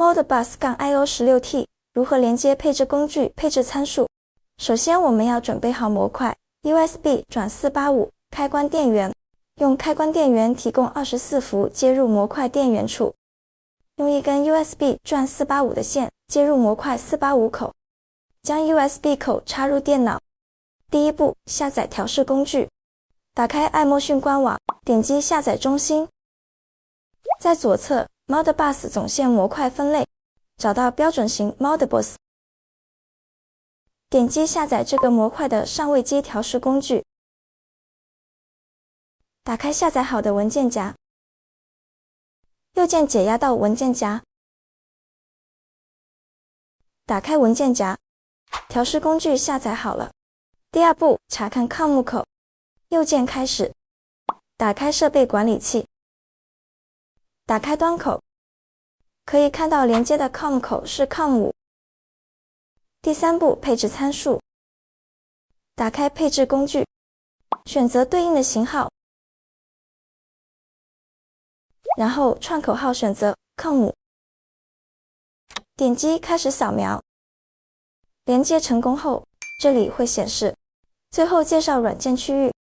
Modbus-IO16T 如何连接配置工具、配置参数。首先，我们要准备好模块 USB-485 开关电源，用开关电源提供24伏接入模块电源处，用一根 USB-485 的线接入模块485口，将 USB 口插入电脑。第一步，下载调试工具。打开爱莫讯官网，点击下载中心，在左侧 Modbus 总线模块分类，找到标准型 Modbus， 点击下载这个模块的上位机调试工具。打开下载好的文件夹，右键解压到文件夹，打开文件夹，调试工具下载好了。第二步，查看 COM 口，右键开始，打开设备管理器，打开端口，可以看到连接的 COM 口是 COM5。第三步，配置参数，打开配置工具，选择对应的型号，然后串口号选择 COM5， 点击开始扫描。连接成功后，这里会显示最后介绍软件区域，